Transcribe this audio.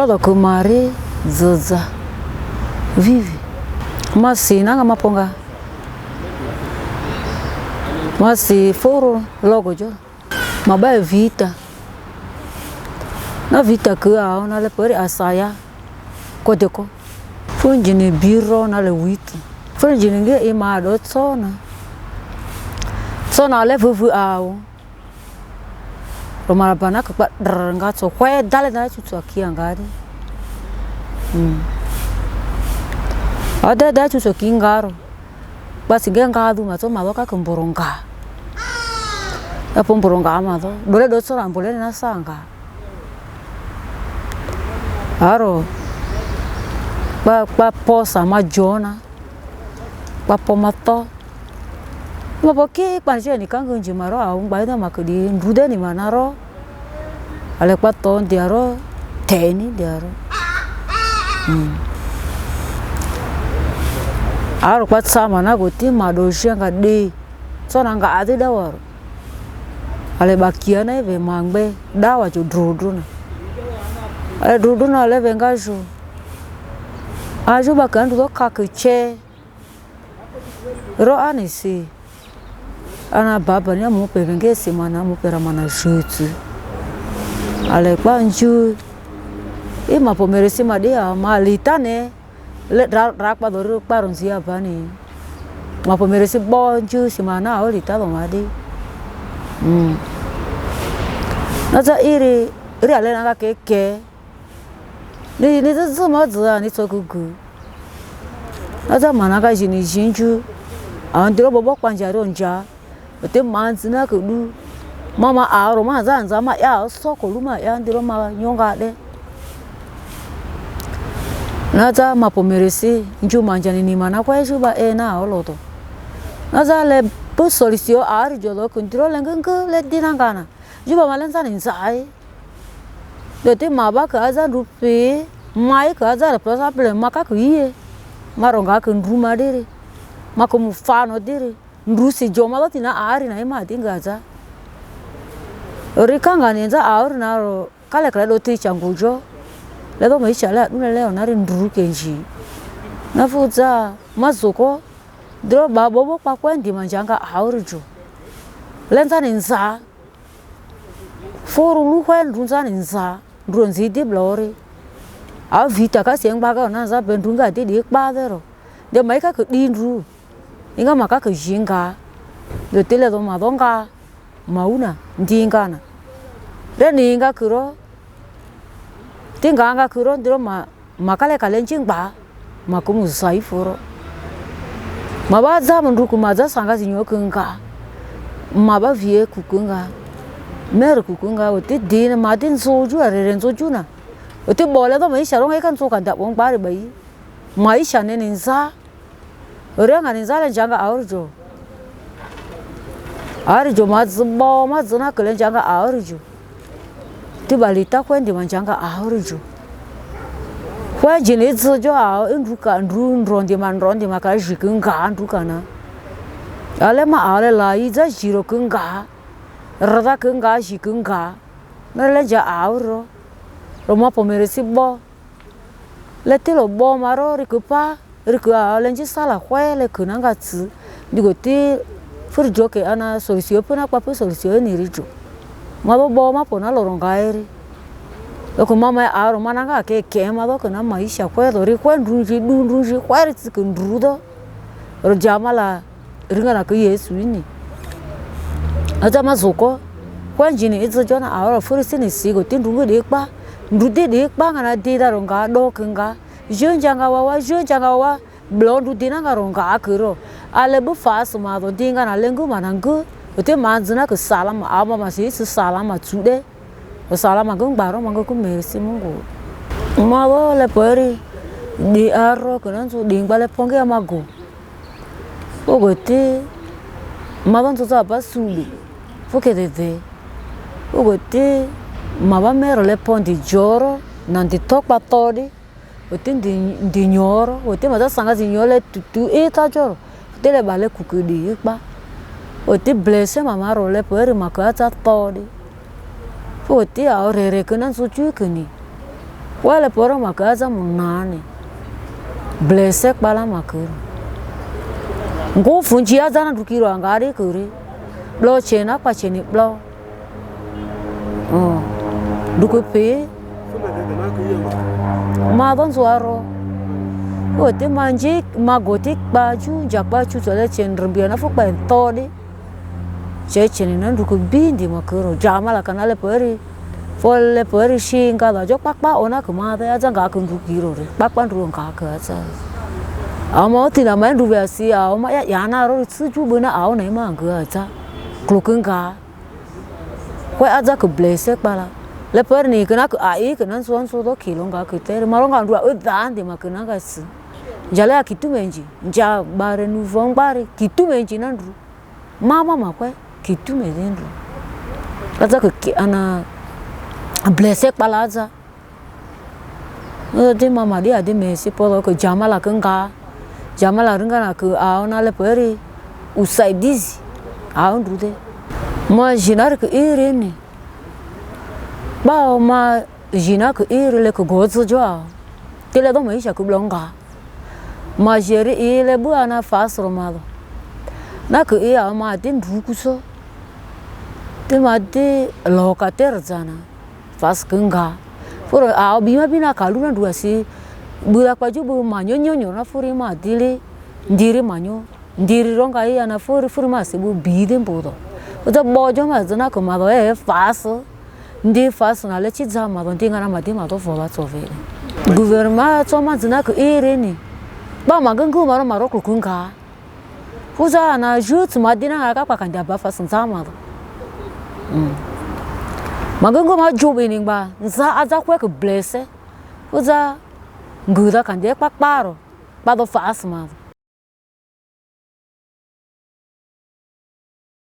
Rodo kumari zaza vive masi nanga maponga masi foro logo jo mabaya vita na vita que a na le pori asaya kodeko funjini biro na le wito funjini nge imado tsona le vuvu ao Roma bana ka rangazzo qua dalle da tutto aquí angari ada da tutto aquí ngaro basi ngangadu mato madoka kumboronga ya pomboronga mato dole do tsora mbole na sanga aro ba posa majona ba pomato ma perché quando ni kango njimaro a un baida makudi ndude ni manaro ale kwato ndiaro teni ndiaro aro kwatsama na goti madoshenga de tsona nga ati dawaro ale bakiana eve mangbe dawa jo druduna ale druduna le vengajo ajo bakandu do kakuche ro anisi ana baba ni amu pevenge semana mu pera mana jutsu ale kwanju e ma pomeresi ma dia malitane le rakpa do paronzia bani ma pomeresi bonju semana olita do madi naza iri ale na keke ni zama za ni tokugu naza manaka jini jinju andiro bobo kwanjaro nja te manzina kudu mama aro manza ma ya soko luma ya ndiro ma nyonga de naza mapomeresi nju manjani ni mana kwa juba na oloto naza le po solution ari jolo kundiro lengenga le dinangana juba malenza ni nzai de te maba ka za rupi mai ka za por exemple maka kuiye maronga kundruma dere makomufano dere ndusi joma lo tina ari na ima tingaza rikanga nenza auri naro kale kredo ticha ngujo ledo maisha la leo nari nduru kenji nafuza mazoko dro babo kwa kwendi manjanga aurijo lenza nenza foru lu kwen ndunza nenza ndronzi di blori a vita ka sengbaga naza bendunga di kpadero de maika ku dindru inga makaka jinga do tele do madonga mauna ndingana reninga kuro tinganga kuro ndiro makale kalenjingba makumu saifuro mabaza munduku maza sanga zinyokunga mabavie kukunga mer kukunga ote dina madin soju arenzo juna ote bole do maisha ronga kan soka da bon bare bai maisha neninza Orang ni zala janga aurjo mazbo mazuna kelen janga aurjo tibalita kwendi manjanga aurjo kwa jini zojo a nduka ndrondi manrondi makajikunga ndukana ale ma ale la iza jiro kunga rada kunga jikunga naleja auro roma pomeresi bo letelo bo maro rikupa rikua lenji sala kwele kunanga tsu digoti furjoke ana solution pona kwa solution ni rijo mabo bo mapona lorongairi loko mama aro mananga ke mabo kana maisha kwedo rikwenduji kwari tsikundrudo rojamala ringana ke Yesu ni aja mazoko kwanjini izo jona aro furisini sigo tindungu dekpa ndude dekpa ngana dida ronga dokenga jonjanga wa blondu dinanga ronga akiro ale bu fas ma do dinga na lengu manangu ote manzina ke salama ama masi salama tude o salama gungbaro mango ku mercy mungu mawo le pori di arro kananzo dingbale ponge amago ogote mabanzo za basuli foke dede ogote mabamero le pondi joro nandi tokpa todi ote ndi nyoro ote maza sanga zinyole tutu eta joro tele bale kukudi ikpa ote blesse mama role pori makata todi ote aurere kananzo chukuni wale pora makaza munane blessek bala makuru ngufu njia zana dukiro angari kuri blo chena pa cheni blo dukupe ma don zuaro ote manje magotik baju jakba chu tole chen rambia na fuk ba todi che cheni nan duku bindi makuru jamala kanale pori folle pori shinga da jok pakpa ona kuma da janga kun dukiro re pakpan ruang ka ka sa amo ti la man ruwa si amo ya na ro tsu ju bu na ao nei ma ga cha klukun ka ko aja ku blessek bala le per ni kana ku ai kana son so do kilong ga ku te ma ro ga ruwa udan de ma kana ga si jala kitu menji ja bare nu vong bare kitu menji nan ru mama ma ko kitu me den ru aja ku ana blessek bala aja de mama dia de me si po ko jamala kanga jamala ringana ku ao na le peri usai dizi ao ndude ma jinar ku irene ba ma jina ku irele ku gozo jo tele do mai ku blonga ma jere ile bu ana fasro malo na ku ia ma din dukuso te ma de lokater zana fas kanga por ao bima bina kaluna duasi budak paju bu manyo nyonyo na furi ma dili ndiri manyo ndiri ronga iya na furi ma se bu bide mbodo uta bojo ma zana ko ma do fas ndi fas na le chi zama do ndinga na madima do fola tsovele gouvernement to ma zana ko ireni ba magangu maro maro kukunga uza na jut madina ka pakanda ba fas zama do magangu ma jobe ningba za aza kwa ko blesse uza nguda kande pakparo ba do fas ma